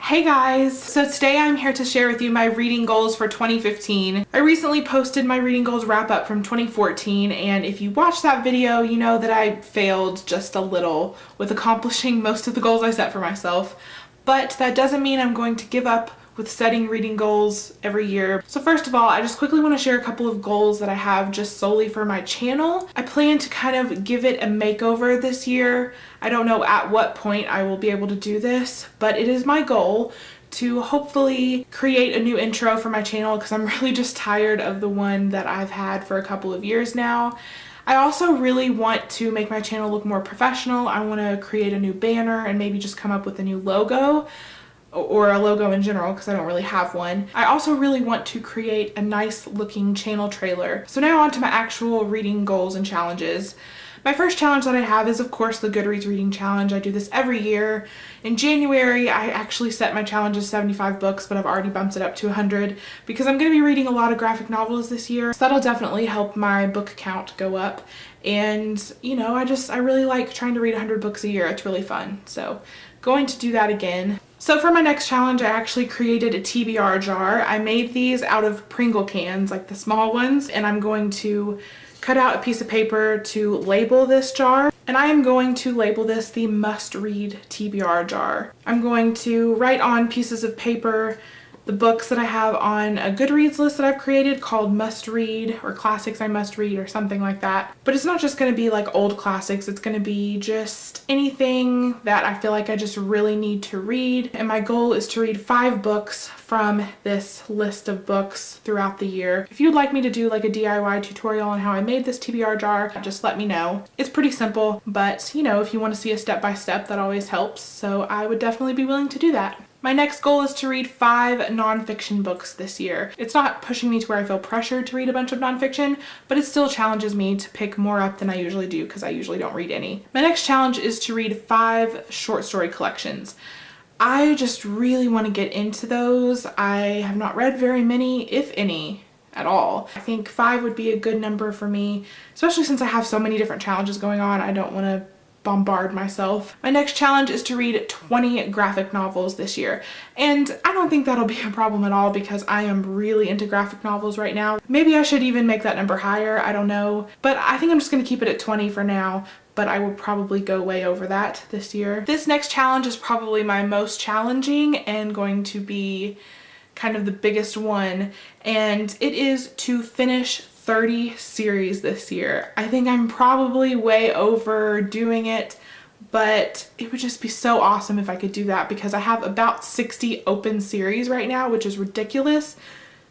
Hey guys! So today I'm here to share with you my reading goals for 2015. I recently posted my reading goals wrap up from 2014, and if you watched that video, you know that I failed just a little with accomplishing most of the goals I set for myself. But that doesn't mean I'm going to give up with setting reading goals every year. So first of all, I just quickly want to share a couple of goals that I have just solely for my channel. I plan to kind of give it a makeover this year. I don't know at what point I will be able to do this, but it is my goal to hopefully create a new intro for my channel because I'm really just tired of the one that I've had for a couple of years now. I also really want to make my channel look more professional. I want to create a new banner and maybe just come up with a new logo, or a logo in general because I don't really have one. I also really want to create a nice looking channel trailer. So now on to my actual reading goals and challenges. My first challenge that I have is of course the Goodreads reading challenge. I do this every year. In January I actually set my challenge as 75 books, but I've already bumped it up to 100 because I'm going to be reading a lot of graphic novels this year. So that'll definitely help my book count go up. And you know, I really like trying to read 100 books a year. It's really fun. So going to do that again. So for my next challenge, I actually created a TBR jar. I made these out of Pringle cans, like the small ones, and I'm going to cut out a piece of paper to label this jar. And I am going to label this the must-read TBR jar. I'm going to write on pieces of paper the books that I have on a Goodreads list that I've created called Must Read or Classics I Must Read or something like that. But it's not just going to be like old classics, it's going to be just anything that I feel like I just really need to read. And my goal is to read 5 books from this list of books throughout the year. If you'd like me to do like a DIY tutorial on how I made this TBR jar, just let me know. It's pretty simple, but you know, if you want to see a step-by-step, that always helps. So I would definitely be willing to do that. My next goal is to read 5 nonfiction books this year. It's not pushing me to where I feel pressured to read a bunch of nonfiction, but it still challenges me to pick more up than I usually do because I usually don't read any. My next challenge is to read 5 short story collections. I just really want to get into those. I have not read very many, if any, at all. I think 5 would be a good number for me, especially since I have so many different challenges going on. I don't want to bombard myself. My next challenge is to read 20 graphic novels this year, and I don't think that'll be a problem at all because I am really into graphic novels right now. Maybe I should even make that number higher, I don't know, but I think I'm just going to keep it at 20 for now, but I will probably go way over that this year. This next challenge is probably my most challenging and going to be kind of the biggest one, and it is to finish 30 series this year. I think I'm probably way overdoing it, but it would just be so awesome if I could do that because I have about 60 open series right now, which is ridiculous.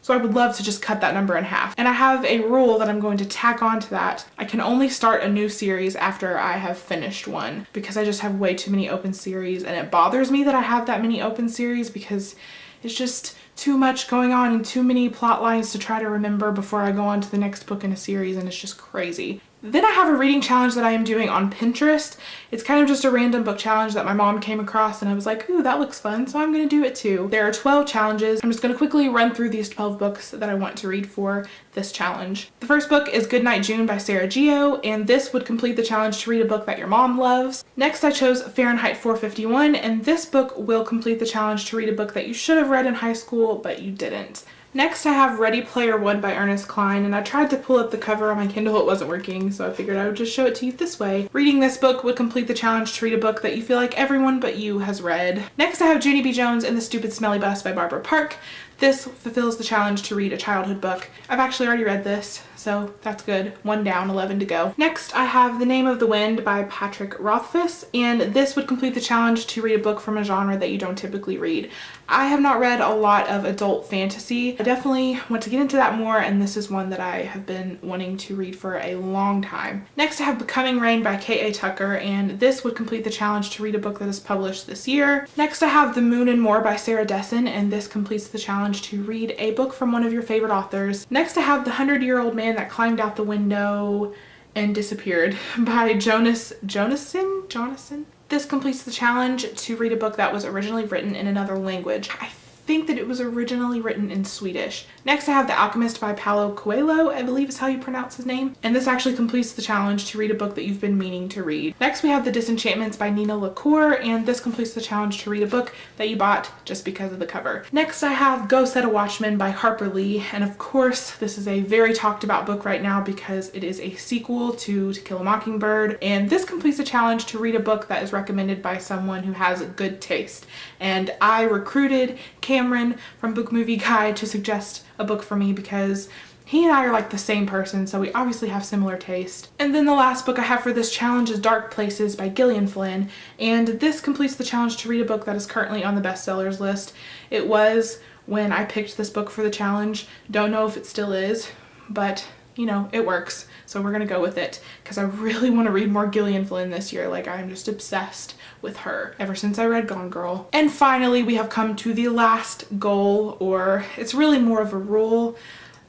So I would love to just cut that number in half. And I have a rule that I'm going to tack on to that. I can only start a new series after I have finished one because I just have way too many open series, and it bothers me that I have that many open series because it's just too much going on and too many plot lines to try to remember before I go on to the next book in a series, and it's just crazy. Then I have a reading challenge that I am doing on Pinterest. It's kind of just a random book challenge that my mom came across, and I was like, ooh, that looks fun, so I'm going to do it too. There are 12 challenges. I'm just going to quickly run through these 12 books that I want to read for this challenge. The first book is Goodnight June by Sarah Geo, and this would complete the challenge to read a book that your mom loves. Next I chose Fahrenheit 451, and this book will complete the challenge to read a book that you should have read in high school, but you didn't. Next I have Ready Player One by Ernest Cline, and I tried to pull up the cover on my Kindle, it wasn't working, so I figured I would just show it to you this way. Reading this book would complete the challenge to read a book that you feel like everyone but you has read. Next I have Junie B. Jones and the Stupid Smelly Bus by Barbara Park. This fulfills the challenge to read a childhood book. I've actually already read this, so that's good. 1 down, 11 to go. Next I have The Name of the Wind by Patrick Rothfuss, and this would complete the challenge to read a book from a genre that you don't typically read. I have not read a lot of adult fantasy. I definitely want to get into that more, and this is one that I have been wanting to read for a long time. Next I have Becoming Rain by K.A. Tucker, and this would complete the challenge to read a book that is published this year. Next I have The Moon and More by Sarah Dessen, and this completes the challenge to read a book from one of your favorite authors. Next I have The 100-Year-Old Man That Climbed Out the Window and Disappeared by Jonasson. This completes the challenge to read a book that was originally written in another language. I think that it was originally written in Swedish. Next I have The Alchemist by Paulo Coelho, I believe is how you pronounce his name. And this actually completes the challenge to read a book that you've been meaning to read. Next we have The Disenchantments by Nina LaCour, and this completes the challenge to read a book that you bought just because of the cover. Next I have Go Set a Watchman by Harper Lee, and of course this is a very talked about book right now because it is a sequel to Kill a Mockingbird, and this completes the challenge to read a book that is recommended by someone who has good taste. And I recruited Cameron from Book Movie Guide to suggest a book for me because he and I are like the same person, so we obviously have similar taste. And then the last book I have for this challenge is Dark Places by Gillian Flynn, and this completes the challenge to read a book that is currently on the bestsellers list. It was when I picked this book for the challenge. Don't know if it still is, but you know, it works. So we're gonna go with it because I really want to read more Gillian Flynn this year. Like, I'm just obsessed with her ever since I read Gone Girl. And finally, we have come to the last goal, or it's really more of a rule,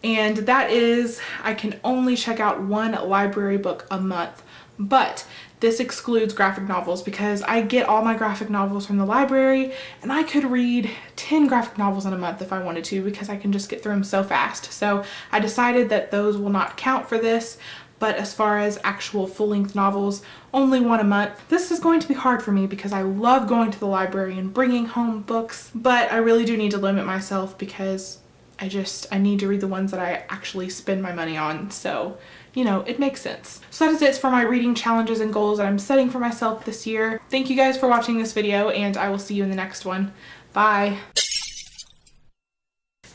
and that is I can only check out one library book a month. But this excludes graphic novels because I get all my graphic novels from the library, and I could read 10 graphic novels in a month if I wanted to because I can just get through them so fast. So I decided that those will not count for this, but as far as actual full-length novels, only one a month. This is going to be hard for me because I love going to the library and bringing home books, but I really do need to limit myself because I need to read the ones that I actually spend my money on. So, you know, it makes sense. So that is it for my reading challenges and goals that I'm setting for myself this year. Thank you guys for watching this video, and I will see you in the next one. Bye.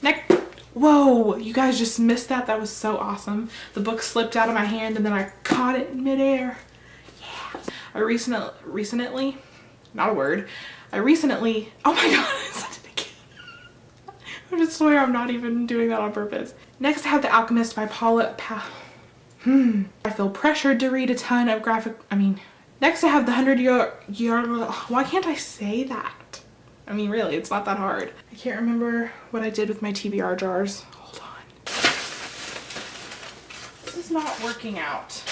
Next. Whoa, you guys just missed that. That was so awesome. The book slipped out of my hand and then I caught it in midair. Yeah. I recently, not a word. Oh my God, I said it again. I just swear I'm not even doing that on purpose. Next I have The Alchemist by I feel pressured to read a ton of next I have the 100-Year, why can't I say that? I mean, really, it's not that hard. I can't remember what I did with my TBR jars. Hold on. This is not working out.